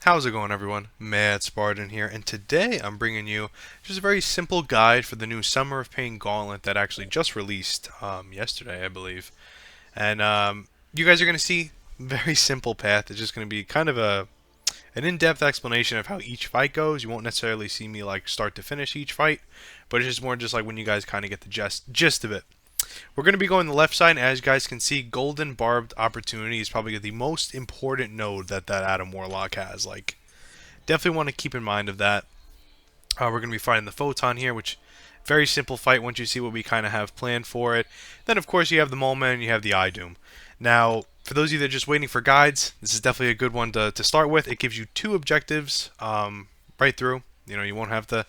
How's it going, everyone? Mad Spartan here, and today I'm bringing you just a very simple guide for the new Summer of Pain Gauntlet that actually just released yesterday, I believe. And you guys are going to see a very simple path. It's just going to be kind of an in-depth explanation of how each fight goes. You won't necessarily see me like start to finish each fight, but it's just more just like when you guys kind of get the gist of it. We're going to be going the left side, and as you guys can see, Golden Barbed Opportunity is probably the most important node that Adam Warlock has. Like, definitely want to keep in mind of that. We're going to be fighting the Photon here, which very simple fight once you see what we kind of have planned for it. Then, of course, you have the Moment and you have the Idum. Now, for those of you that are just waiting for guides, this is definitely a good one to start with. It gives you two objectives right through. You know, you won't have to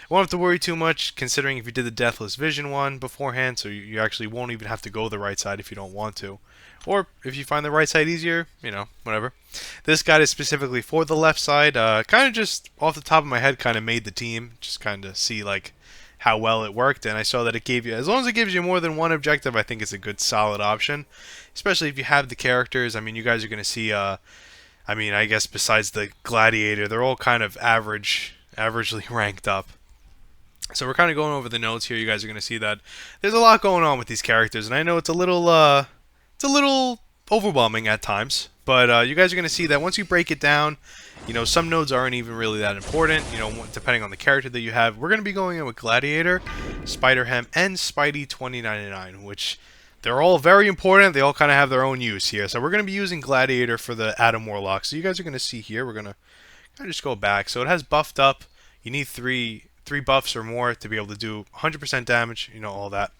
worry too much, considering if you did the Deathless Vision one beforehand, so you actually won't even have to go the right side if you don't want to. Or if you find the right side easier, you know, whatever. This guide is specifically for the left side. Kind of just off the top of my head, kind of made the team, just kind of see like how well it worked, and I saw that it gave you, as long as it gives you more than one objective, I think it's a good solid option, especially if you have the characters. I mean, you guys are going to see, I mean, I guess besides the Gladiator, they're all kind of averagely ranked up. So we're kind of going over the notes here. You guys are going to see that there's a lot going on with these characters, and I know it's a little overwhelming at times. But you guys are going to see that once you break it down, you know, some nodes aren't even really that important, you know, depending on the character that you have. We're going to be going in with Gladiator, Spider-Ham, and Spidey 2099, which they're all very important. They all kind of have their own use here. So we're going to be using Gladiator for the Adam Warlock. So you guys are going to see here, we're going to kind of just go back. So it has buffed up. You need three buffs or more to be able to do 100% damage, you know, all that.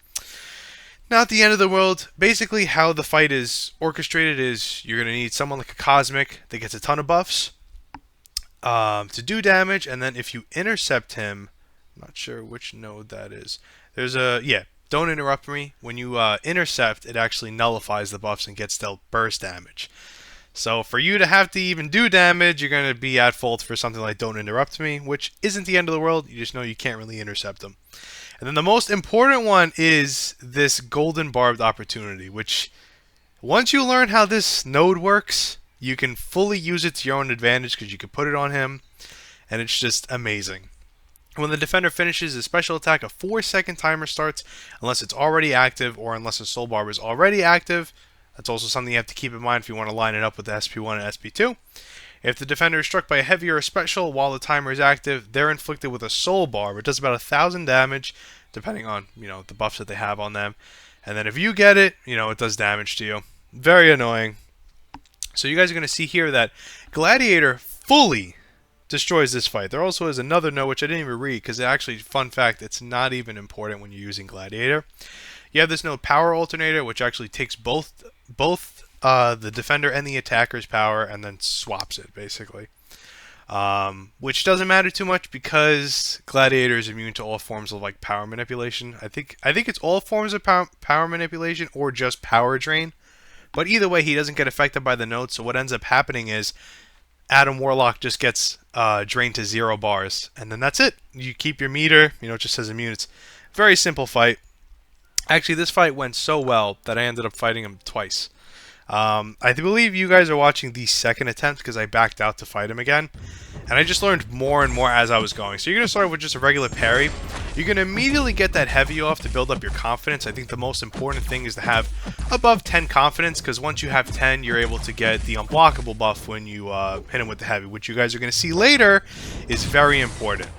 Not the end of the world. Basically, how the fight is orchestrated is you're going to need someone like a Cosmic that gets a ton of buffs to do damage, and then if you intercept him, I'm not sure which node that is. There's a, yeah, don't interrupt me. When you intercept, it actually nullifies the buffs and gets dealt burst damage. So for you to have to even do damage, you're going to be at fault for something like Don't Interrupt Me, which isn't the end of the world. You just know you can't really intercept them. And then the most important one is this Golden Barbed Opportunity, which once you learn how this node works, you can fully use it to your own advantage because you can put it on him, and it's just amazing. When the defender finishes his special attack, a 4-second timer starts unless it's already active or unless the Soul Barb is already active. That's also something you have to keep in mind if you want to line it up with the SP1 and SP2. If the defender is struck by a heavy or a special while the timer is active, they're inflicted with a Soul Barb. It does about 1,000 damage, depending on, you know, the buffs that they have on them. And then if you get it, you know, it does damage to you. Very annoying. So you guys are going to see here that Gladiator fully destroys this fight. There also is another note which I didn't even read because actually, fun fact, it's not even important when you're using Gladiator. You have this node Power Alternator, which actually takes both the defender and the attacker's power and then swaps it, basically. Which doesn't matter too much because Gladiator is immune to all forms of like power manipulation. I think it's all forms of power manipulation or just power drain. But either way, he doesn't get affected by the nodes. So what ends up happening is Adam Warlock just gets drained to 0 bars, and then that's it. You keep your meter. You know, it just says immune. It's a very simple fight. Actually, this fight went so well that I ended up fighting him twice. I believe you guys are watching the second attempt because I backed out to fight him again. And I just learned more and more as I was going. So you're going to start with just a regular parry. You're going to immediately get that heavy off to build up your confidence. I think the most important thing is to have above 10 confidence, because once you have 10, you're able to get the unblockable buff when you hit him with the heavy, which you guys are going to see later is very important.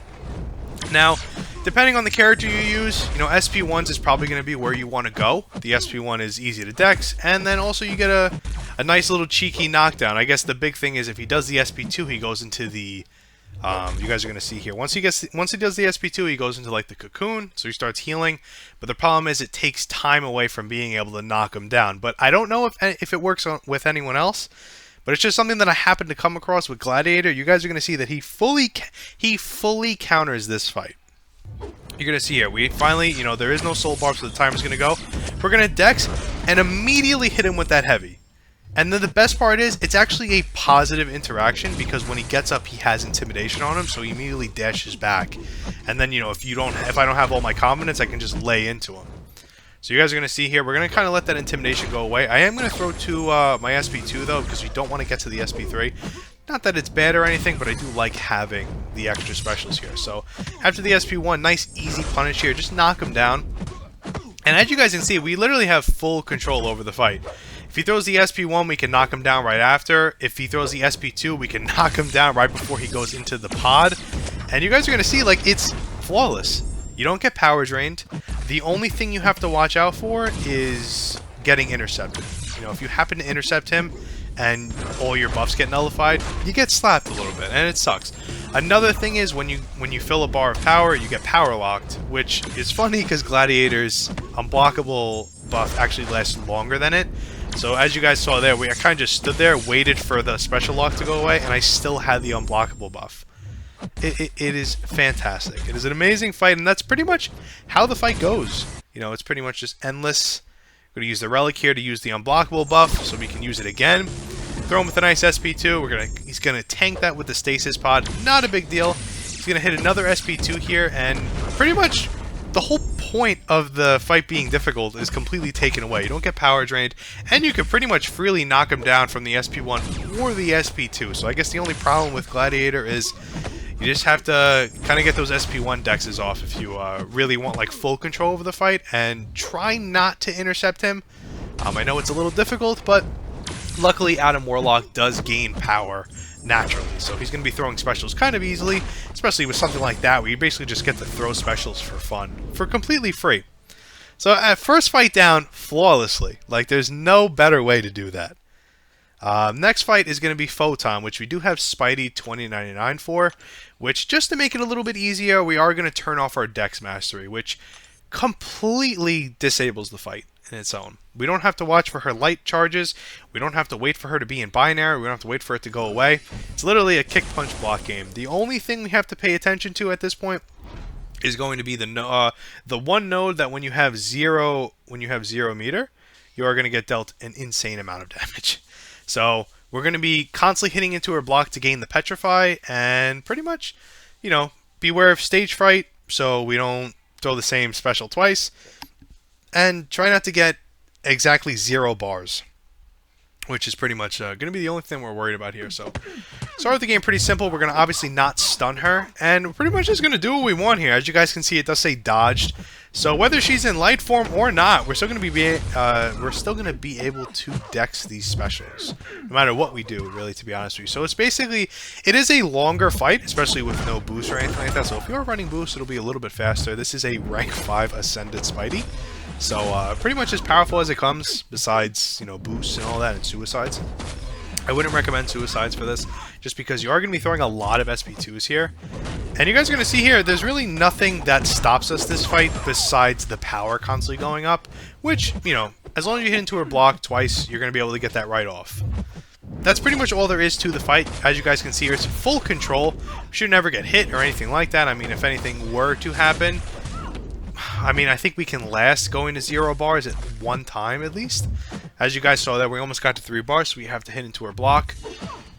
Now, depending on the character you use, you know, SP1s is probably going to be where you want to go. The SP1 is easy to dex, and then also you get a nice little cheeky knockdown. I guess the big thing is if he does the SP2, he goes into the, you guys are going to see here. Once he does the SP2, he goes into like the cocoon, so he starts healing. But the problem is it takes time away from being able to knock him down. But I don't know if it works with anyone else. But it's just something that I happened to come across with Gladiator. You guys are going to see that he fully counters this fight. You're going to see here, we finally, you know, there is no Soul Barb, so the timer's going to go. We're going to dex and immediately hit him with that heavy. And then the best part is, it's actually a positive interaction because when he gets up, he has intimidation on him, so he immediately dashes back. And then, you know, if I don't have all my confidence, I can just lay into him. So you guys are going to see here, we're going to kind of let that intimidation go away. I am going to throw to my SP2, though, because we don't want to get to the SP3. Not that it's bad or anything, but I do like having the extra specials here. So after the SP1, nice easy punish here. Just knock him down. And as you guys can see, we literally have full control over the fight. If he throws the SP1, we can knock him down right after. If he throws the SP2, we can knock him down right before he goes into the pod. And you guys are going to see, like, it's flawless. You don't get power drained. The only thing you have to watch out for is getting intercepted. You know, if you happen to intercept him and all your buffs get nullified, you get slapped a little bit, and it sucks. Another thing is when you fill a bar of power, you get power locked, which is funny because Gladiator's unblockable buff actually lasts longer than it. So as you guys saw there, I kind of just stood there, waited for the special lock to go away, and I still had the unblockable buff. It is fantastic. It is an amazing fight, and that's pretty much how the fight goes. You know, it's pretty much just endless. We're going to use the relic here to use the unblockable buff, so we can use it again. Throw him with a nice SP2. He's gonna tank that with the stasis pod. Not a big deal. He's gonna hit another SP2 here, and pretty much the whole point of the fight being difficult is completely taken away. You don't get power drained, and you can pretty much freely knock him down from the SP1 or the SP2. So I guess the only problem with Gladiator is you just have to kind of get those SP1 dexes off if you really want like full control over the fight, and try not to intercept him. I know it's a little difficult, but luckily Adam Warlock does gain power naturally, so he's going to be throwing specials kind of easily, especially with something like that where you basically just get to throw specials for fun, for completely free. So at first fight down, flawlessly. Like, there's no better way to do that. Next fight is going to be Photon, which we do have Spidey 2099 for, which, just to make it a little bit easier, we are going to turn off our Dex Mastery, which completely disables the fight in its own. We don't have to watch for her light charges. We don't have to wait for her to be in binary. We don't have to wait for it to go away. It's literally a kick punch block game. The only thing we have to pay attention to at this point is going to be the one node that when you have zero meter, you are going to get dealt an insane amount of damage. So we're going to be constantly hitting into her block to gain the petrify, and pretty much, you know, beware of stage fright so we don't throw the same special twice. And try not to get exactly 0 bars, which is pretty much going to be the only thing we're worried about here. So, start with the game pretty simple. We're going to obviously not stun her, and we're pretty much just going to do what we want here. As you guys can see, it does say dodged. So whether she's in light form or not, we're still going to be able to dex these specials, no matter what we do, really, to be honest with you. So it's basically, it is a longer fight, especially with no boost or anything like that. So if you're running boost, it'll be a little bit faster. This is a rank 5 Ascended Spidey. So, pretty much as powerful as it comes, besides, you know, boosts and all that, and suicides. I wouldn't recommend suicides for this, just because you are going to be throwing a lot of SP2s here. And you guys are going to see here, there's really nothing that stops us this fight besides the power constantly going up, which, you know, as long as you hit into her block twice, you're going to be able to get that right off. That's pretty much all there is to the fight. As you guys can see here, it's full control. Should never get hit or anything like that. I mean, if anything were to happen, I mean, I think we can last going to 0 bars at one time at least. As you guys saw there, we almost got to 3 bars, so we have to hit into her block.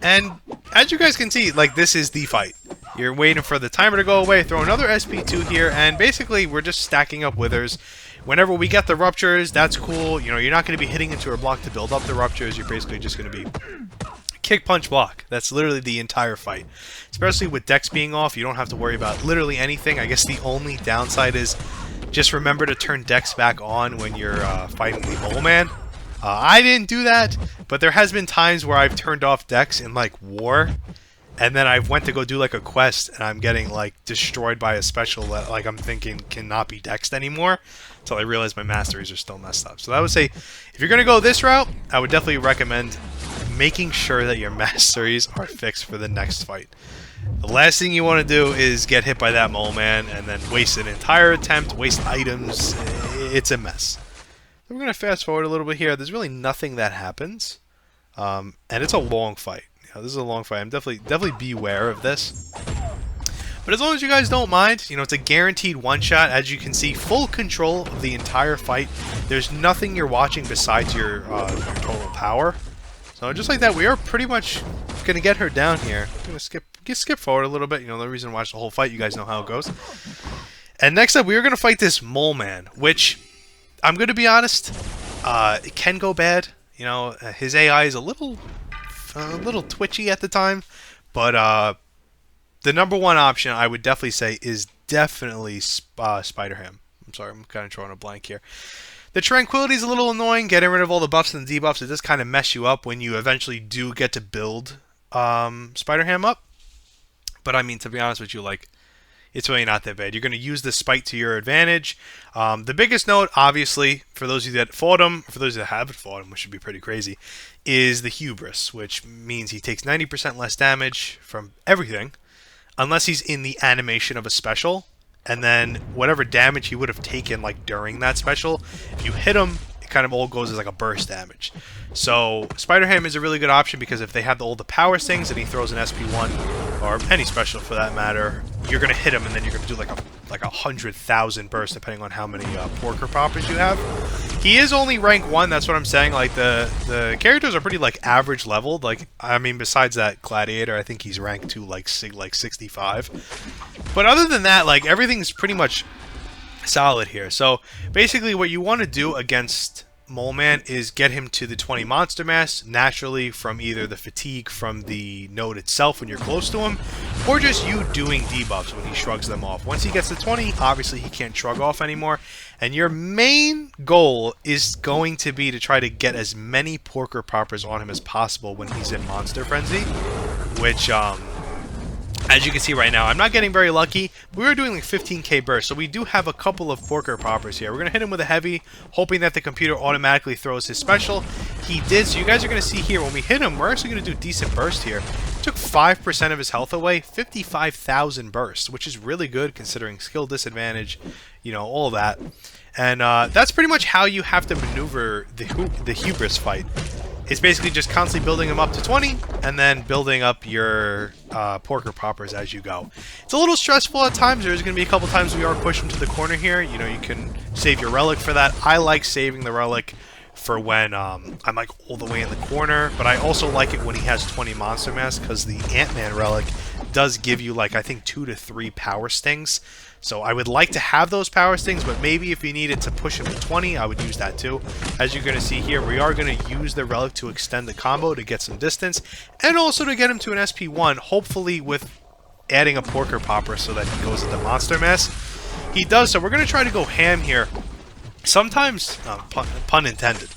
And as you guys can see, like, this is the fight. You're waiting for the timer to go away, throw another SP2 here, and basically we're just stacking up withers. Whenever we get the ruptures, that's cool. You know, you're not going to be hitting into her block to build up the ruptures. You're basically just going to be kick, punch, block. That's literally the entire fight. Especially with Dex being off, you don't have to worry about literally anything. I guess the only downside is just remember to turn Dex back on when you're fighting the Mole Man. I didn't do that, but there has been times where I've turned off Dex in, like, war, and then I went to go do, like, a quest, and I'm getting, like, destroyed by a special that, like, I'm thinking cannot be Dexed anymore, until I realize my masteries are still messed up. So I would say, if you're going to go this route, I would definitely recommend making sure that your masteries are fixed for the next fight. The last thing you want to do is get hit by that Mole Man and then waste an entire attempt, waste items. It's a mess. We're going to fast forward a little bit here. There's really nothing that happens. And it's a long fight. You know, this is a long fight. I'm definitely beware of this. But as long as you guys don't mind, you know, it's a guaranteed one-shot. As you can see, full control of the entire fight. There's nothing you're watching besides your total power. So just like that, we are pretty much going to get her down here. I'm going to skip forward a little bit. You know, the reason to watch the whole fight, you guys know how it goes. And next up, we are going to fight this Mole Man, which, I'm going to be honest, it can go bad. You know, his AI is a little a little twitchy at the time, but the number one option I would definitely say is definitely Spider-Ham. I'm sorry, I'm kind of drawing a blank here. The Tranquility is a little annoying. Getting rid of all the buffs and debuffs, it does kind of mess you up when you eventually do get to build Spider-Ham up. But I mean, to be honest with you, like, it's really not that bad. You're going to use the spike to your advantage. The biggest note, obviously, for those of you that fought him, for those that haven't fought him, which should be pretty crazy, is the Hubris, which means he takes 90% less damage from everything, unless he's in the animation of a special. And then whatever damage he would have taken, like, during that special, if you hit him, it kind of all goes as like a burst damage. So Spider-Ham is a really good option because if they have all the power stings and he throws an SP1 or any special for that matter, you're gonna hit him and then you're gonna do like a 100,000 burst depending on how many Porker Poppers you have. He is only rank 1. That's what I'm saying. Like the characters are pretty like average leveled. Like I mean, besides that Gladiator, I think he's ranked 2 like 65. But other than that, like everything's pretty much solid here. So basically what you want to do against Mole Man is get him to the 20 monster mass naturally from either the fatigue from the node itself when you're close to him, or just you doing debuffs when he shrugs them off. Once he gets to 20, obviously he can't shrug off anymore, and your main goal is going to be to try to get as many Porker Poppers on him as possible when he's in Monster Frenzy, which as you can see right now, I'm not getting very lucky. We were doing like 15k burst, so we do have a couple of Porker Poppers here. We're going to hit him with a heavy, hoping that the computer automatically throws his special. He did, so you guys are going to see here, when we hit him, we're actually going to do decent burst here. Took 5% of his health away, 55,000 burst, which is really good considering skill disadvantage, you know, all that. And that's pretty much how you have to maneuver the Hubris fight. It's basically just constantly building them up to 20, and then building up your Porker Poppers as you go. It's a little stressful at times. There's going to be a couple times we are pushing to the corner here. You know, you can save your Relic for that. I like saving the Relic for when I'm like all the way in the corner, but I also like it when he has 20 Monster Mass, because the Ant-Man Relic does give you like, I think 2 to 3 power stings. So I would like to have those power stings, but maybe if you needed to push him to 20, I would use that too. As you're going to see here, we are going to use the Relic to extend the combo to get some distance, and also to get him to an SP1, hopefully with adding a Porker Popper so that he goes into Monster Mass. He does, so we're going to try to go ham here. Sometimes, pun intended.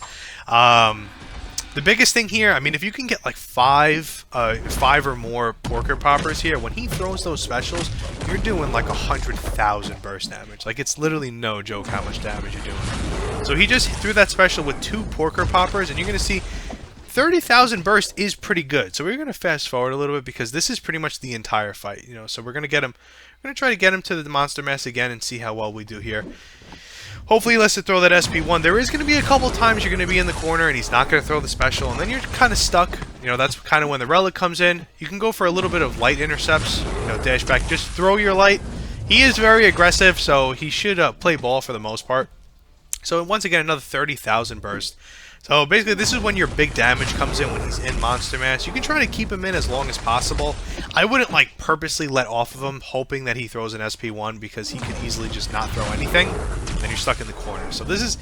The biggest thing here, I mean, if you can get like 5 or more Porker Poppers here, when he throws those specials, you're doing like 100,000 burst damage. Like, it's literally no joke how much damage you're doing. So he just threw that special with 2 Porker Poppers, and you're going to see 30,000 burst is pretty good. So we're going to fast forward a little bit because this is pretty much the entire fight, you know. So we're going to get him, we're going to try to get him to the Monster Mass again and see how well we do here. Hopefully he lets it throw that SP1. There is going to be a couple times you're going to be in the corner and he's not going to throw the special, and then you're kind of stuck. You know, that's kind of when the Relic comes in. You can go for a little bit of light intercepts, you know, dash back, just throw your light. He is very aggressive, so he should play ball for the most part. So once again, another 30,000 burst. So basically, this is when your big damage comes in when he's in Monster Mass. You can try to keep him in as long as possible. I wouldn't like purposely let off of him, hoping that he throws an SP1, because he could easily just not throw anything, and you're stuck in the corner. So this is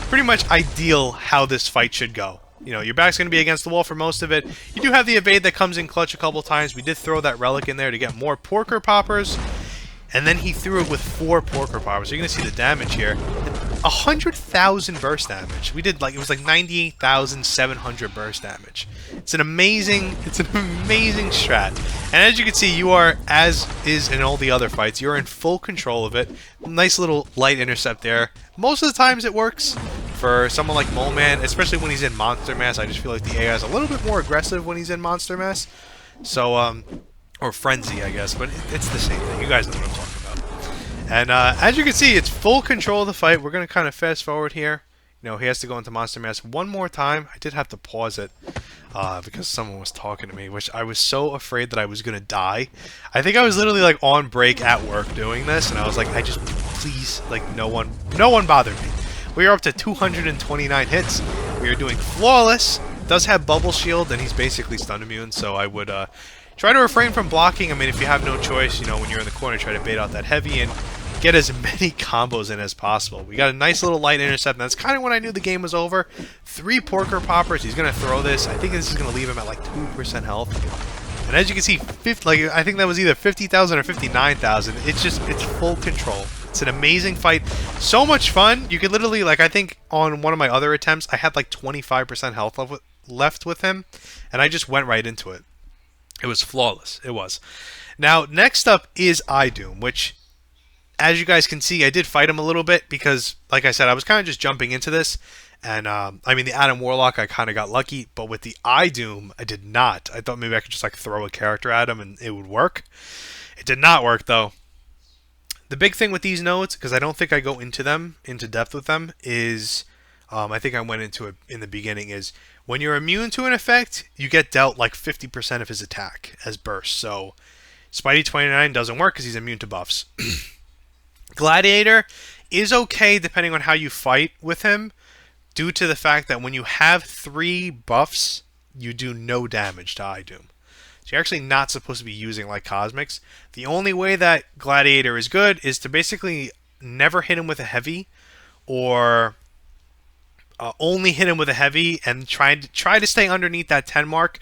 pretty much ideal how this fight should go. You know, your back's going to be against the wall for most of it. You do have the evade that comes in clutch a couple times. We did throw that Relic in there to get more Porker Poppers, and then he threw it with 4 Porker Poppers. So you're going to see the damage here. 100,000 burst damage. We did like, it was like 98,700 burst damage. It's an amazing strat. And as you can see, you are, as is in all the other fights, you're in full control of it. Nice little light intercept there. Most of the times it works for someone like Mole Man, especially when he's in Monster Mass. I just feel like the AI is a little bit more aggressive when he's in Monster Mass. So, or Frenzy, I guess, but it's the same thing. You guys know what I'm talking about. And as you can see, it's full control of the fight. We're going to kind of fast forward here. You know, he has to go into Monster Mass one more time. I did have to pause it because someone was talking to me, which I was so afraid that I was going to die. I think I was literally like on break at work doing this, and I was like, I just, please, like, no one bothered me. We are up to 229 hits. We are doing flawless. Does have Bubble Shield, and he's basically stun immune, so I would try to refrain from blocking. I mean, if you have no choice, you know, when you're in the corner, try to bait out that heavy, and get as many combos in as possible. We got a nice little light intercept, and that's kind of when I knew the game was over. 3 Porker Poppers. He's going to throw this. I think this is going to leave him at like 2% health. And as you can see, I think that was either 50,000 or 59,000. It's full control. It's an amazing fight. So much fun. You could literally, like, I think on one of my other attempts, I had like 25% health left with him, and I just went right into it. It was flawless. It was. Now, next up is Idum, which, as you guys can see, I did fight him a little bit because, like I said, I was kind of just jumping into this. And, I mean, the Adam Warlock, I kind of got lucky. But with the Idum, I did not. I thought maybe I could just, like, throw a character at him and it would work. It did not work, though. The big thing with these nodes, because I don't think I go into depth with them, is, I think I went into it in the beginning, is when you're immune to an effect, you get dealt, like, 50% of his attack as burst. So, Spidey 29 doesn't work because he's immune to buffs. Gladiator is okay depending on how you fight with him, due to the fact that when you have 3 buffs, you do no damage to Idum. So you're actually not supposed to be using like Cosmics. The only way that Gladiator is good is to basically never hit him with a heavy, or only hit him with a heavy and try to stay underneath that 10 mark.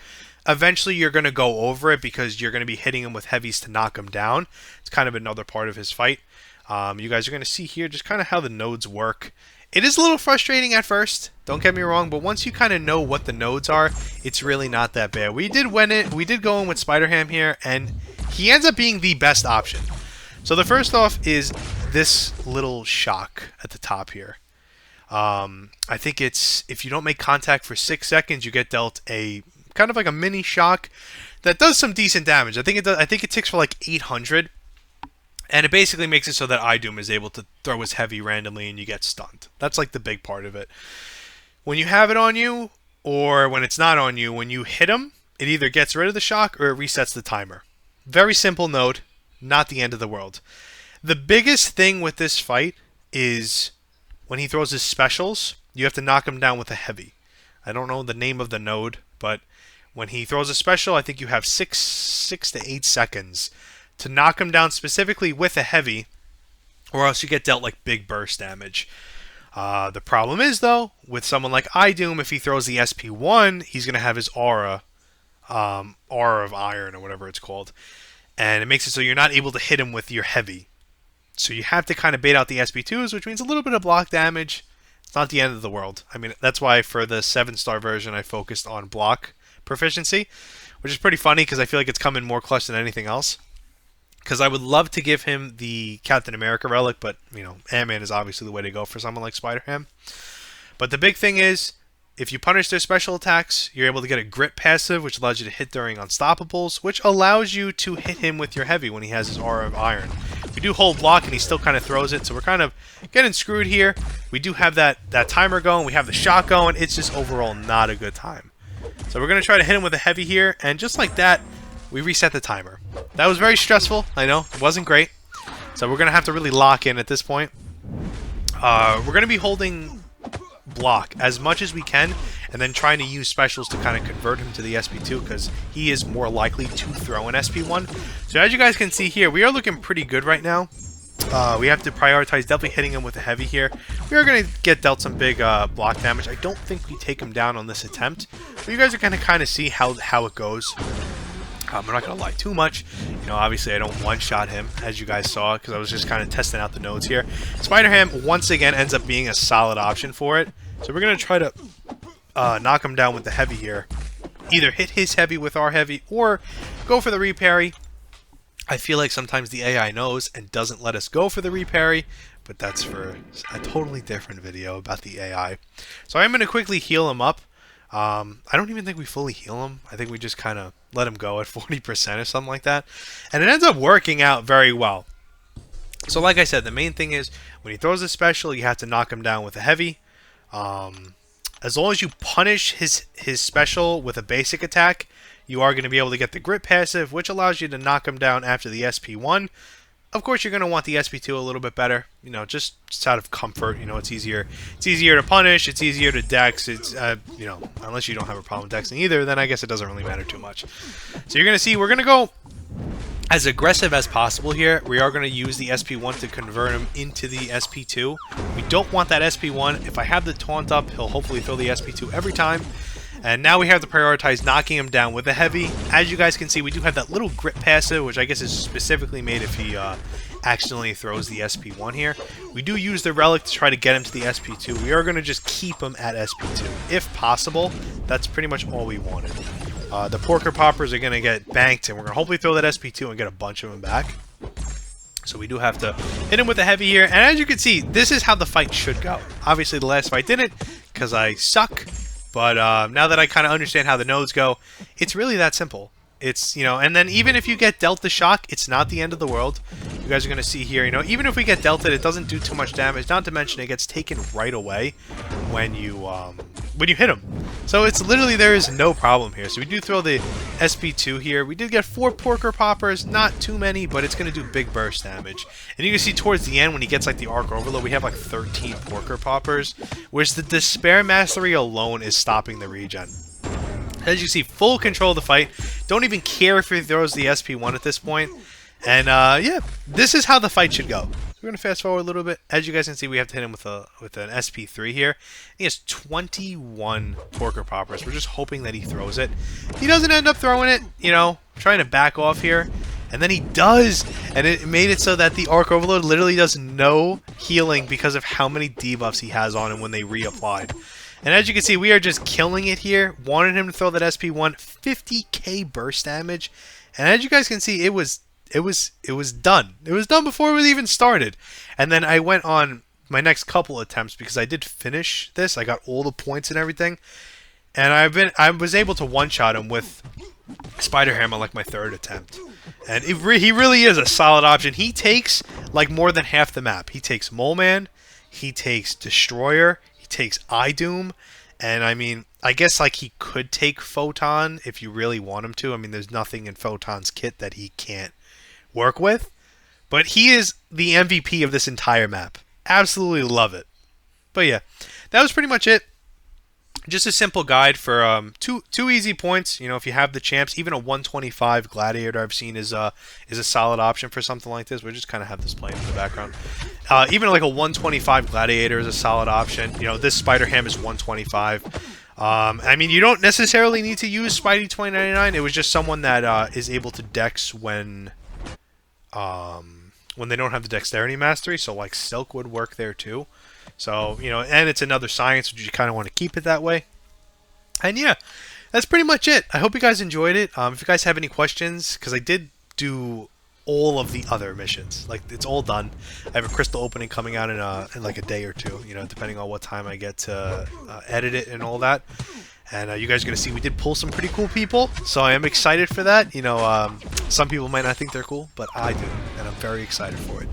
Eventually you're going to go over it because you're going to be hitting him with heavies to knock him down. It's kind of another part of his fight. You guys are going to see here just kind of how the nodes work. It is a little frustrating at first, don't get me wrong, but once you kind of know what the nodes are, it's really not that bad. We did go in with Spider-Ham here, and he ends up being the best option. So the first off is this little shock at the top here. I think it's, if you don't make contact for 6 seconds, you get dealt a kind of like a mini shock that does some decent damage. I think it ticks for like 800. And it basically makes it so that Idum is able to throw his heavy randomly and you get stunned. That's like the big part of it. When you have it on you, or when it's not on you, when you hit him, it either gets rid of the shock or it resets the timer. Very simple node, not the end of the world. The biggest thing with this fight is when he throws his specials, you have to knock him down with a heavy. I don't know the name of the node, but when he throws a special, I think you have 6 to 8 seconds to knock him down specifically with a heavy, or else you get dealt like big burst damage. The problem is, though, with someone like Idum, if he throws the SP1, he's going to have his aura of iron, or whatever it's called. And it makes it so you're not able to hit him with your heavy. So you have to kind of bait out the SP2s, which means a little bit of block damage. It's not the end of the world. I mean, that's why for the 7-star version, I focused on block proficiency, which is pretty funny because I feel like it's come in more clutch than anything else. Because I would love to give him the Captain America relic, but, you know, Ant-Man is obviously the way to go for someone like Spider-Ham. But the big thing is, if you punish their special attacks, you're able to get a Grit passive, which allows you to hit during Unstoppables, which allows you to hit him with your heavy when he has his Aura of Iron. We do hold block, and he still kind of throws it, so we're kind of getting screwed here. We do have that timer going, we have the shot going, it's just overall not a good time. So we're going to try to hit him with a heavy here, and just like that, we reset the timer. That was very stressful, I know, it wasn't great. So we're going to have to really lock in at this point. We're going to be holding block as much as we can, and then trying to use specials to kind of convert him to the SP2, because he is more likely to throw an SP1. So as you guys can see here, we are looking pretty good right now. We have to prioritize definitely hitting him with a heavy here. We are going to get dealt some big block damage. I don't think we take him down on this attempt, but you guys are going to kind of see how it goes. I'm not going to lie too much. You know, obviously I don't one-shot him, as you guys saw, because I was just kind of testing out the nodes here. Spider-Ham, once again, ends up being a solid option for it. So we're going to try to knock him down with the heavy here. Either hit his heavy with our heavy, or go for the reparry. I feel like sometimes the AI knows and doesn't let us go for the reparry, but that's for a totally different video about the AI. So I'm going to quickly heal him up. I don't even think we fully heal him. I think we just kind of let him go at 40% or something like that. And it ends up working out very well. So like I said, the main thing is when he throws a special, you have to knock him down with a heavy. As long as you punish his special with a basic attack, you are going to be able to get the Grit passive, which allows you to knock him down after the SP1. Of course, you're going to want the SP2 a little bit better, you know, just out of comfort. You know, it's easier to punish, it's easier to dex. It's you know, unless you don't have a problem dexing either, then I guess it doesn't really matter too much. So you're going to see we're going to go as aggressive as possible here. We are going to use the SP1 to convert him into the SP2. We don't want that SP1. If I have the taunt up, he'll hopefully throw the SP2 every time. And now we have to prioritize knocking him down with a heavy. As you guys can see, we do have that little grip passive, which I guess is specifically made if he accidentally throws the SP1 here. We do use the relic to try to get him to the SP2. We are going to just keep him at SP2 if possible. That's pretty much all we wanted. The Porker Poppers are going to get banked, and we're going to hopefully throw that SP2 and get a bunch of them back. So we do have to hit him with a heavy here. And as you can see, this is how the fight should go. Obviously, the last fight didn't because I suck. But now that I kind of understand how the nodes go, it's really that simple. It's, you know, and then even if you get dealt the shock, it's not the end of the world. You guys are going to see here, you know, even if we get dealt it doesn't do too much damage. Not to mention it gets taken right away when you hit him. So it's literally, there is no problem here. So we do throw the SP2 here. We did get 4 Porker Poppers, not too many, but it's going to do big burst damage. And you can see towards the end when he gets like the Arc Overload, we have like 13 Porker Poppers, which the Despair Mastery alone is stopping the regen. As you see, full control of the fight. Don't even care if he throws the SP1 at this point. And yeah, this is how the fight should go. So we're going to fast forward a little bit. As you guys can see, we have to hit him with an SP3 here. He has 21 Porker Poppers. We're just hoping that he throws it. He doesn't end up throwing it, you know, trying to back off here. And then he does, and it made it so that the Arc Overload literally does no healing because of how many debuffs he has on him when they reapplied. And as you can see, we are just killing it here. Wanted him to throw that SP1, 50k burst damage. And as you guys can see, it was done. It was done before it even started. And then I went on my next couple attempts because I did finish this. I got all the points and everything. And I was able to one-shot him with Spider Hammer like my 3rd attempt. And he really is a solid option. He takes like more than half the map. He takes Mole Man, he takes Destroyer, takes Idoom, and I mean, I guess like he could take Photon if you really want him to. I mean, there's nothing in Photon's kit that he can't work with, but he is the MVP of this entire map. Absolutely love it. But yeah, that was pretty much it. Just a simple guide for two easy points. You know, if you have the champs, even a 125 Gladiator I've seen is a solid option for something like this. We just kind of have this playing in the background. Even like a 125 Gladiator is a solid option. You know, this Spider Ham is 125. I mean, you don't necessarily need to use Spidey 2099. It was just someone that is able to dex when they don't have the Dexterity Mastery. So like Silk would work there too. So, you know, and it's another science, which you kind of want to keep it that way. And yeah, that's pretty much it. I hope you guys enjoyed it. If you guys have any questions, because I did do all of the other missions. Like, it's all done. I have a crystal opening coming out in like a day or two, you know, depending on what time I get to edit it and all that. And you guys are going to see we did pull some pretty cool people, so I am excited for that. You know, some people might not think they're cool, but I do, and I'm very excited for it.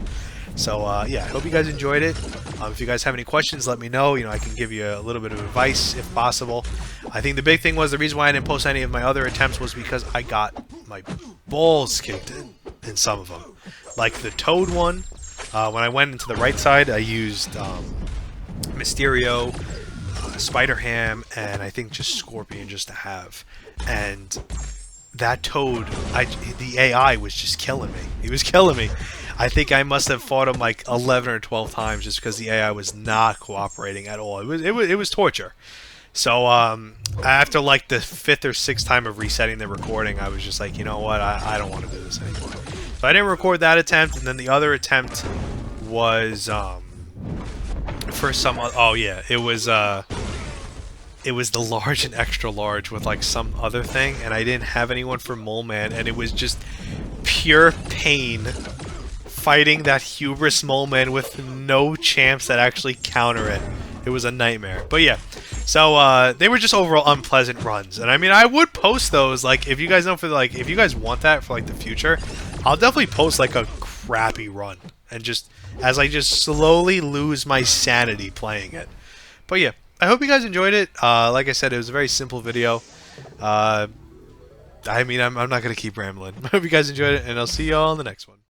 So, yeah, I hope you guys enjoyed it. If you guys have any questions, let me know. You know, I can give you a little bit of advice if possible. I think the big thing was the reason why I didn't post any of my other attempts was because I got my balls kicked in some of them. Like the Toad one, when I went into the right side, I used Mysterio, Spider Ham, and I think just Scorpion just to have. And that Toad, the AI was just killing me. He was killing me. I think I must have fought him like 11 or 12 times just because the AI was not cooperating at all. It was torture. So after like the 5th or 6th time of resetting the recording, I was just like, you know what, I don't want to do this anymore. So I didn't record that attempt, and then the other attempt was for some. Oh yeah, it was the large and extra large with like some other thing, and I didn't have anyone for Mole Man, and it was just pure pain fighting that Hubris Mole Man with no champs that actually counter it. It was a nightmare. But yeah, so they were just overall unpleasant runs, and I mean, I would post those, like, if you guys know, for like, if you guys want that for like the future, I'll definitely post like a crappy run, and just as I just slowly lose my sanity playing it. But yeah, I hope you guys enjoyed it. Like I said, it was a very simple video. I mean, I'm not gonna keep rambling. I hope you guys enjoyed it, and I'll see y'all on the next one.